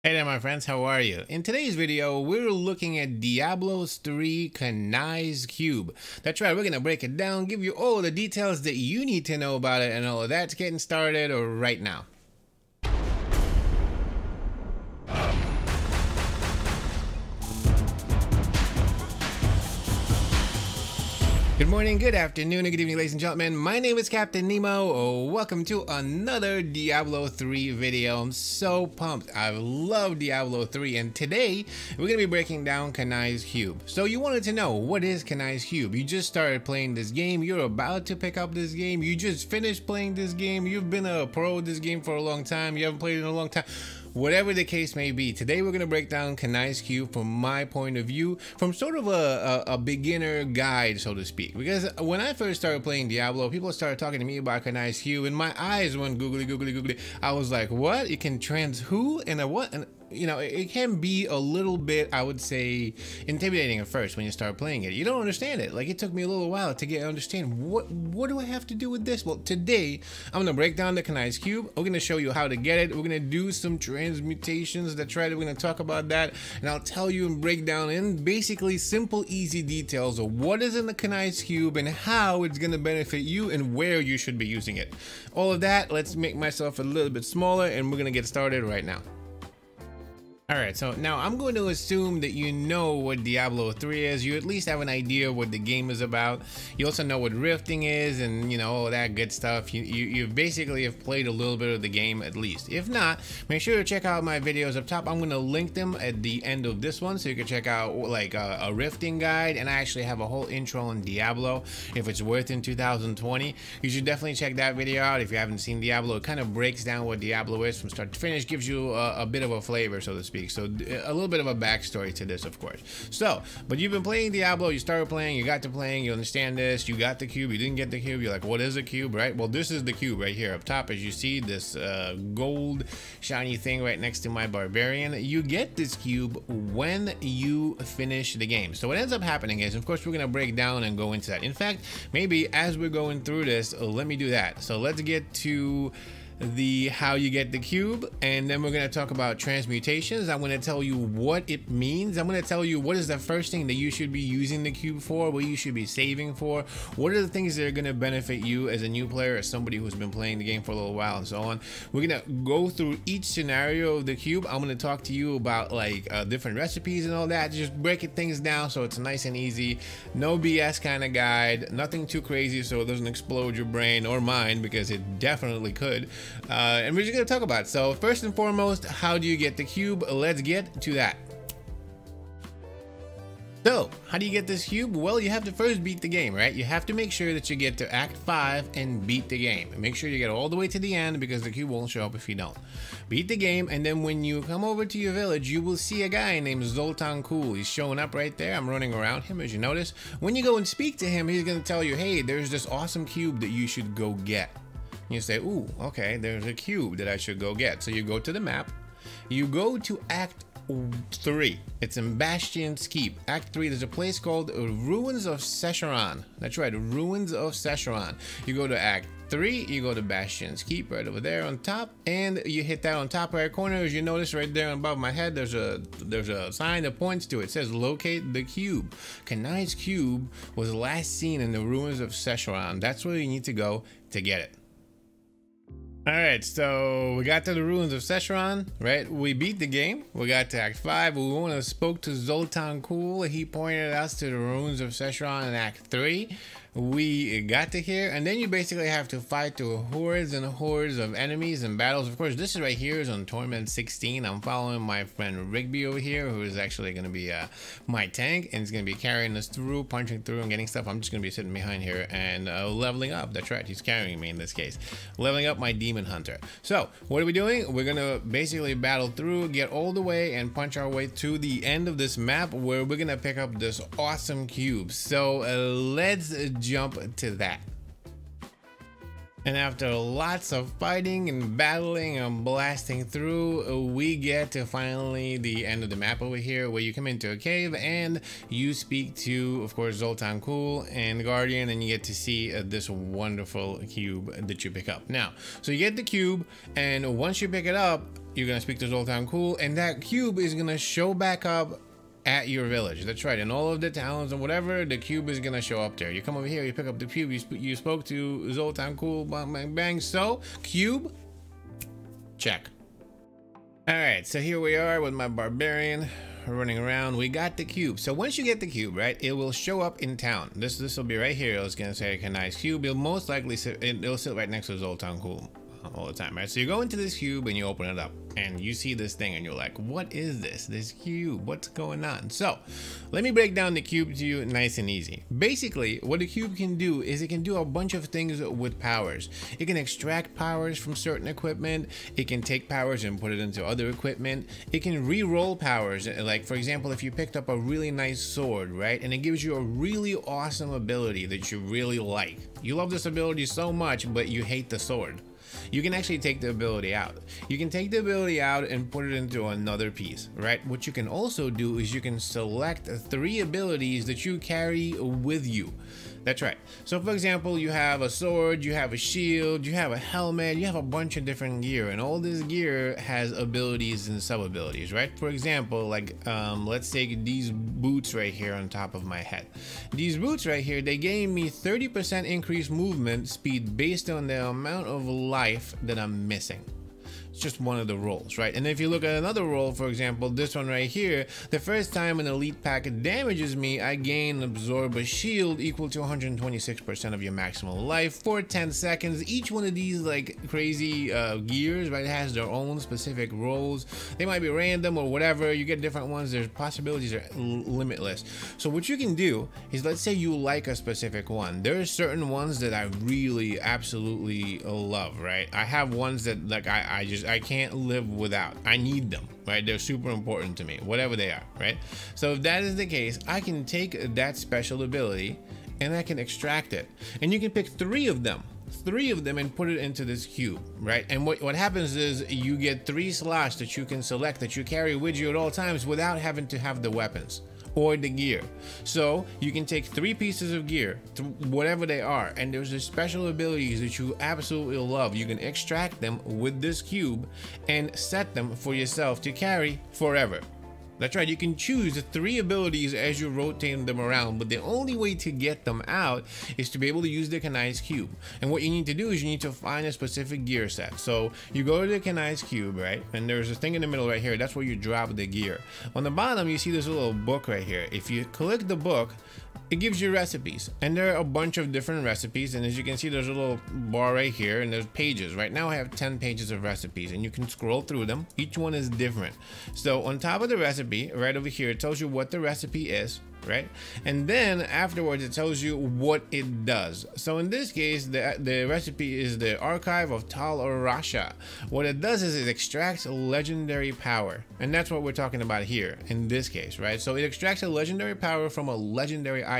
Hey there my friends, how are you? In today's video, we're looking at Diablo 3 Kanai's Cube. That's right, we're gonna break it down, give you all the details that you need to know about it and all of that's getting started right now. Good morning, good afternoon, and good evening, ladies and gentlemen. My name is Captain Nemo. Welcome to another Diablo 3 video. I'm so pumped. I love Diablo 3, and today we're going to be breaking down Kanai's Cube. So you wanted to know, what is Kanai's Cube? You just started playing this game, you're about to pick up this game, you just finished playing this game, you've been a pro of this game for a long time, you haven't played it in a long time. Whatever the case may be, today we're going to break down Kanai's Cube from my point of view, from sort of a beginner guide, so to speak. Because when I first started playing Diablo, people started talking to me about Kanai's Cube, and my eyes went googly, googly, googly. I was like, what? You can trans who? And a what? And you know, it can be a little bit, I would say, intimidating at first when you start playing it. You don't understand it. Like, it took me a little while to understand what do I have to do with this? Well, today I'm gonna break down the Kanai's Cube. We're gonna show you how to get it. We're gonna do some transmutations. That's right, we're gonna talk about that, and I'll tell you and break down in basically simple, easy details of what is in the Kanai's Cube and how it's gonna benefit you and where you should be using it. All of that, let's make myself a little bit smaller, and we're gonna get started right now. Alright, so now I'm going to assume that you know what Diablo 3 is. You at least have an idea what the game is about. You also know what rifting is and, you know, all that good stuff. You basically have played a little bit of the game at least. If not, make sure to check out my videos up top. I'm going to link them at the end of this one so you can check out like a rifting guide, and I actually have a whole intro on Diablo if it's worth in 2020. You should definitely check that video out if you haven't seen Diablo. It kind of breaks down what Diablo is from start to finish, gives you a bit of a flavor, so to speak. So a little bit of a backstory to this, of course. So, but you've been playing Diablo, you started playing, you got to playing, you understand this, you got the cube, you didn't get the cube, you're like, what is a cube, right? Well, this is the cube right here up top. As you see, this gold shiny thing right next to my barbarian. You get this cube when you finish the game. So what ends up happening is, of course, we're gonna break down and go into that. In fact, maybe as we're going through this, let me do that. So let's get to the how you get the cube, and then we're going to talk about transmutations. I'm going to tell you what it means. I'm going to tell you what is the first thing that you should be using the cube for, what you should be saving for, what are the things that are going to benefit you as a new player, as somebody who's been playing the game for a little while, and so on. We're going to go through each scenario of the cube. I'm going to talk to you about like different recipes and all that, just breaking things down so it's nice and easy. No BS kind of guide, nothing too crazy so it doesn't explode your brain or mine, because it definitely could. And we're just going to talk about it. So first and foremost, how do you get the cube? Let's get to that. So, how do you get this cube? Well, you have to first beat the game, right? You have to make sure that you get to Act 5 and beat the game. And make sure you get all the way to the end, because the cube won't show up if you don't. Beat the game, and then when you come over to your village, you will see a guy named Zoltan Kulle. He's showing up right there. I'm running around him, as you notice. When you go and speak to him, he's going to tell you, hey, there's this awesome cube that you should go get. You say, ooh, okay, there's a cube that I should go get. So you go to the map, you go to Act 3. It's in Bastion's Keep. Act 3, there's a place called Ruins of Sescheron. That's right, Ruins of Sescheron. You go to Act 3, you go to Bastion's Keep right over there on top, and you hit that on top right corner. As you notice right there above my head, there's a sign that points to it. It says locate the cube. Kanai's cube was last seen in the Ruins of Sescheron. That's where you need to go to get it. Alright, so we got to the Ruins of Sescheron, right? We beat the game. We got to Act 5. We went and spoke to Zoltan Kulle. He pointed us to the Ruins of Sescheron in Act 3. We got to here, and then you basically have to fight through hordes and hordes of enemies and battles. Of course, this is right here is on Torment 16. I'm following my friend Rigby over here, who is actually going to be my tank, and he's going to be carrying us through, punching through and getting stuff. I'm just going to be sitting behind here and leveling up. That's right, he's carrying me in this case. Leveling up my Demon Hunter. So, what are we doing? We're going to basically battle through, get all the way, and punch our way to the end of this map, where we're going to pick up this awesome cube. So, let's jump to that. And after lots of fighting and battling and blasting through, we get to finally the end of the map over here, where you come into a cave and you speak to, of course, Zoltan Kulle and Guardian, and you get to see this wonderful cube that you pick up. Now, so you get the cube, and once you pick it up, you're gonna speak to Zoltan Kulle, and that cube is gonna show back up at your village. That's right, in all of the towns and whatever, the cube is gonna show up there. You come over here, you pick up the cube, you spoke to Zoltan Kulle, bang bang bang. So cube, check. All right, so here we are with my barbarian running around. We got the cube. So once you get the cube, right, it will show up in town. This will be right here. It's gonna say a nice cube. It'll most likely it'll sit right next to Zoltan Kulle all the time, right? So you go into this cube and you open it up and you see this thing and you're like, what is this cube? What's going on? So let me break down the cube to you nice and easy. Basically, what the cube can do is it can do a bunch of things with powers. It can extract powers from certain equipment. It can take powers and put it into other equipment. It can re-roll powers. Like, for example, if you picked up a really nice sword, right, and it gives you a really awesome ability that you really like. You love this ability so much, but you hate the sword. You can actually take the ability out. You can take the ability out and put it into another piece, right? What you can also do is you can select 3 abilities that you carry with you. That's right. So for example, you have a sword, you have a shield, you have a helmet, you have a bunch of different gear, and all this gear has abilities and sub abilities, right? For example, like let's take these boots right here on top of my head. These boots right here, they gave me 30% increased movement speed based on the amount of life that I'm missing. It's just one of the rolls, right? And if you look at another roll, for example, this one right here, the first time an elite pack damages me, I gain absorb a shield equal to 126% of your maximal life for 10 seconds. Each one of these like crazy gears, right, has their own specific rolls. They might be random or whatever. You get different ones. Their possibilities are limitless. So what you can do is, let's say you like a specific one. There are certain ones that I really absolutely love, right? I have ones that like I can't live without. I need them, right? They're super important to me, whatever they are, right? So if that is the case, I can take that special ability and I can extract it. And you can pick 3 of them and put it into this cube, right? And what happens is you get 3 slots that you can select that you carry with you at all times without having to have the weapons or the gear. So you can take 3 pieces of gear, whatever they are, and there's the special abilities that you absolutely love. You can extract them with this cube and set them for yourself to carry forever. That's right, you can choose 3 abilities as you rotate them around, but the only way to get them out is to be able to use the Kanai's cube. And what you need to do is you need to find a specific gear set. So you go to the Kanai's cube, right? And there's a thing in the middle right here. That's where you drop the gear. On the bottom, you see this little book right here. If you click the book, it gives you recipes, and there are a bunch of different recipes, and as you can see, there's a little bar right here and there's pages. Right now I have 10 pages of recipes, and you can scroll through them. Each one is different. So on top of the recipe right over here, it tells you what the recipe is, right? And then afterwards it tells you what it does. So in this case, the recipe is the Archive of Tal Rasha. What it does is it extracts a legendary power, and that's what we're talking about here in this case, right? So it extracts a legendary power from a legendary item.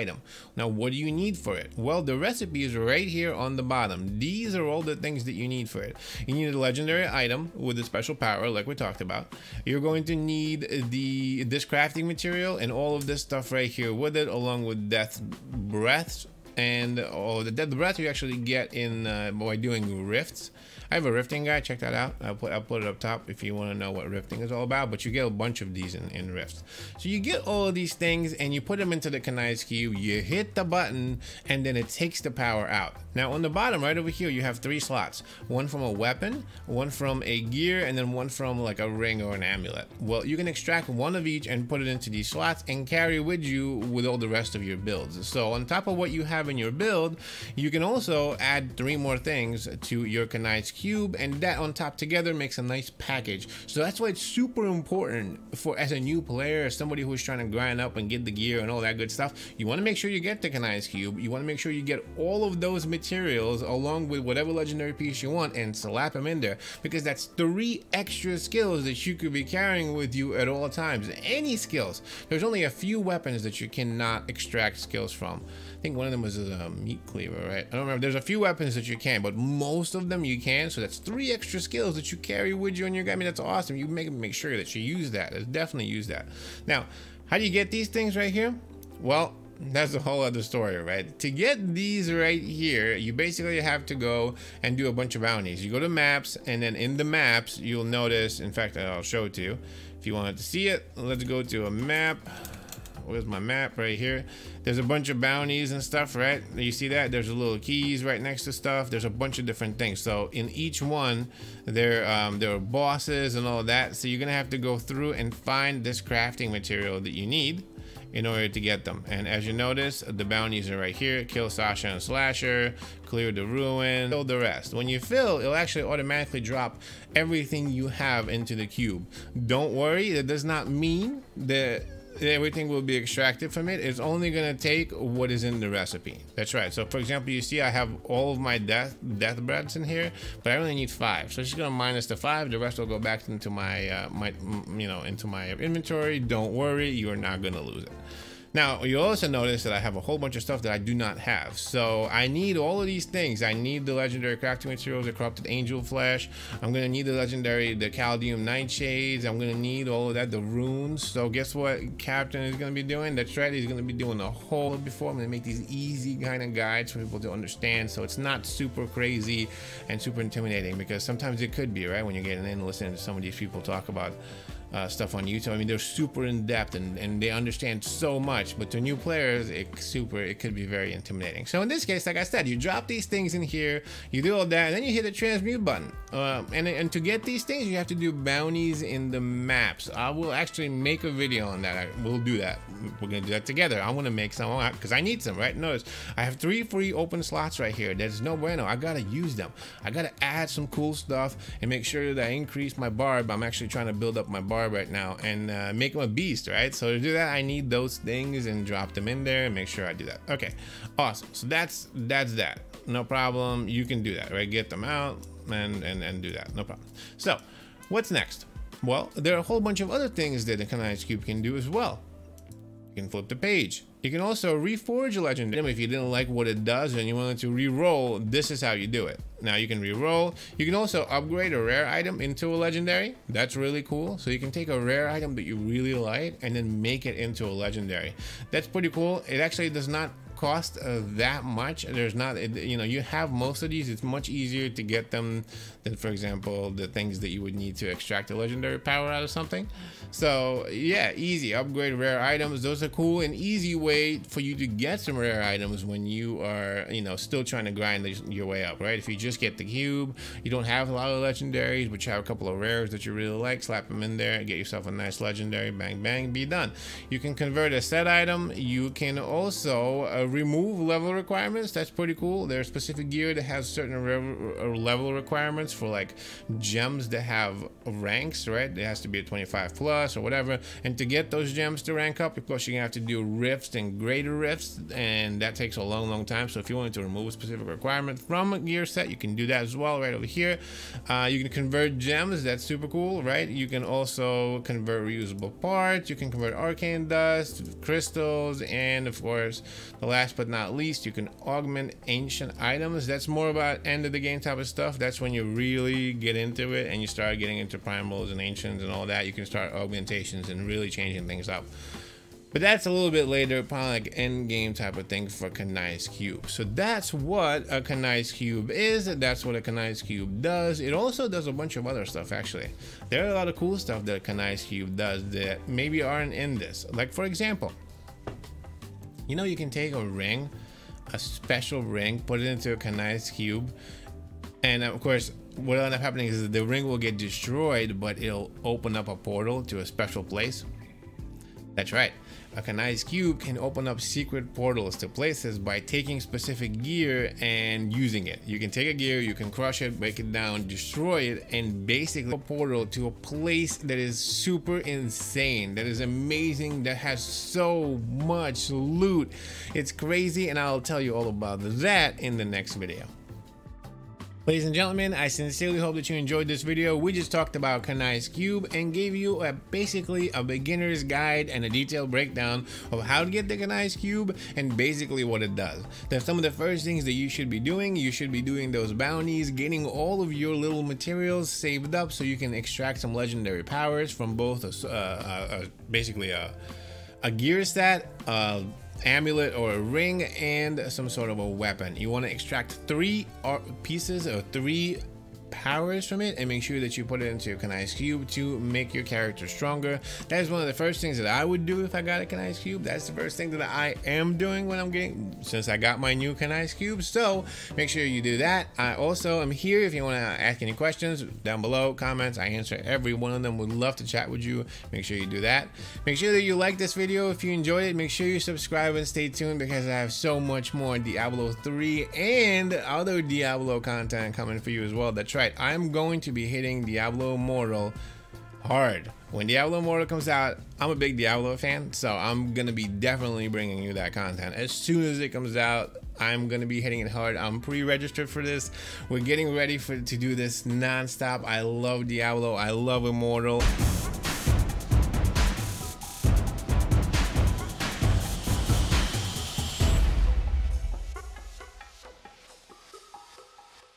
Now what do you need for it? Well, the recipe is right here on the bottom. These are all the things that you need for it. You need a legendary item with a special power like we talked about. You're going to need this crafting material and all of this stuff right here with it, along with death breaths, and the death breath you actually get in by doing rifts. I have a rifting guide, check that out. I'll put it up top if you want to know what rifting is all about, but you get a bunch of these in rifts. So you get all of these things and you put them into the Kanai's cube, you hit the button, and then it takes the power out. Now on the bottom right over here, you have 3 slots. One from a weapon, one from a gear, and then one from like a ring or an amulet. Well, you can extract one of each and put it into these slots and carry with you with all the rest of your builds. So on top of what you have in your build, you can also add 3 more things to your Kanai's cube. cube, and that on top together makes a nice package. So that's why it's super important for, as a new player, as somebody who's trying to grind up and get the gear and all that good stuff, you want to make sure you get the Kanai's cube. You want to make sure you get all of those materials along with whatever legendary piece you want and slap them in there, because that's 3 extra skills that you could be carrying with you at all times. Any skills. There's only a few weapons that you cannot extract skills from. I think one of them was a meat cleaver, right? I don't remember. There's a few weapons that you can, but most of them you can. So that's 3 extra skills that you carry with you on your guy. I mean, that's awesome. You make sure that you use that. Definitely use that. Now, how do you get these things right here? Well, that's a whole other story, right? To get these right here, you basically have to go and do a bunch of bounties. You go to maps, and then in the maps, you'll notice, in fact, I'll show it to you. If you wanted to see it, let's go to a map. Where's my map? Right here. There's a bunch of bounties and stuff, right? You see that? There's a little keys right next to stuff. There's a bunch of different things. So in each one, there are bosses and all that. So you're gonna have to go through and find this crafting material that you need in order to get them. And as you notice, the bounties are right here. Kill Sasha and Slasher, clear the ruin, fill the rest. When you fill, it'll actually automatically drop everything you have into the cube. Don't worry, that does not mean that everything will be extracted from it. It's only gonna take what is in the recipe. That's right. So for example, you see I have all of my death breads in here, but I only need 5. So it's just gonna minus the 5. The rest will go back into my into my inventory. Don't worry, you are not gonna lose it. Now, you'll also notice that I have a whole bunch of stuff that I do not have. So I need all of these things. I need the legendary crafting materials, the corrupted angel flesh. I'm gonna need the Caldeum nightshades. I'm gonna need all of that, the runes. So guess what Captain is gonna be doing? That's right, he's gonna be doing a whole before. I'm gonna make these easy kind of guides for people to understand, so it's not super crazy and super intimidating, because sometimes it could be, right? When you're getting in and listening to some of these people talk about stuff on YouTube. I mean, they're super in depth and they understand so much, but to new players, it could be very intimidating. So in this case, like I said, you drop these things in here, you do all that, and then you hit the transmute button. And to get these things, you have to do bounties in the maps. I will actually make a video on that. We'll do that. We're gonna do that together. I want to make some because I need some, right? Notice I have 3 free open slots right here. There's no bueno. I gotta use them. I gotta add some cool stuff and make sure that I increase my barb. I'm actually trying to build up my barb right now and make him a beast, right? So to do that, I need those things and drop them in there and make sure I do that. Okay, awesome. So that's that. No problem. You can do that, right? Get them out and do that. No problem. So what's next? Well, there are a whole bunch of other things that the Kanai's Cube can do as well. You can flip the page. You can also reforge a legendary. If you didn't like what it does and you wanted to re-roll, this is how you do it. Now you can re-roll. You can also upgrade a rare item into a legendary. That's really cool. So you can take a rare item that you really like and then make it into a legendary. That's pretty cool. It actually does not cost that much. There's not, you have most of these. It's much easier to get them than, for example, the things that you would need to extract a legendary power out of something. So yeah, easy. Upgrade rare items. Those are cool and easy way for you to get some rare items when you are, still trying to grind your way up, right? If you just get the cube, you don't have a lot of legendaries, but you have a couple of rares that you really like, slap them in there and get yourself a nice legendary, bang, bang, be done. You can convert a set item. You can also remove level requirements. That's pretty cool. There's specific gear that has certain level requirements for like gems that have ranks, right? It has to be a 25 plus or whatever. And to get those gems to rank up, of course, you're gonna have to do rifts and greater rifts, and that takes a long time. So if you wanted to remove a specific requirement from a gear set, you can do that as well right over here. You can convert gems. That's super cool, right? You can also convert reusable parts. You can convert arcane dust, crystals, and of course, the last but not least, you can augment ancient items. That's more about end of the game type of stuff. That's when you really get into it and you start getting into primals and ancients and all that. You can start augmentations and really changing things up. But that's a little bit later, probably like end game type of thing for Kanai's Cube. So that's what a Kanai's Cube is. That's what a Kanai's Cube does. It also does a bunch of other stuff, actually. There are a lot of cool stuff that a Kanai's Cube does that maybe aren't in this. Like, for example, you can take a ring, a special ring, put it into a Kanai's Cube, and of course, what will end up happening is that the ring will get destroyed, but it'll open up a portal to a special place. That's right. A Kanai's Cube can open up secret portals to places by taking specific gear and using it. You can take a gear, you can crush it, break it down, destroy it, and basically a portal to a place that is super insane, that is amazing, that has so much loot. It's crazy, and I'll tell you all about that in the next video. Ladies and gentlemen, I sincerely hope that you enjoyed this video. We just talked about Kanai's Cube and gave you basically a beginner's guide and a detailed breakdown of how to get the Kanai's Cube and basically what it does. Then some of the first things that you should be doing those bounties, getting all of your little materials saved up so you can extract some legendary powers from both basically a gear set, amulet or a ring, and some sort of a weapon. You want to extract 3 pieces or 3 powers from it and make sure that you put it into your Kanai's Cube to make your character stronger. That is one of the first things that I would do if I got a Kanai's Cube. That's the first thing that I am doing when I'm getting, since I got my new Kanai's Cube. So make sure you do that. I also am here if you want to ask any questions down below, comments. I answer every one of them. Would love to chat with you. Make sure you do that. Make sure that you like this video if you enjoyed it. Make sure you subscribe and stay tuned because I have so much more Diablo 3 and other Diablo content coming for you as well. That's right. I'm going to be hitting Diablo Immortal hard. When Diablo Immortal comes out, I'm a big Diablo fan, so I'm gonna be definitely bringing you that content. As soon as it comes out, I'm gonna be hitting it hard. I'm pre-registered for this. We're getting ready to do this non-stop. I love Diablo. I love Immortal.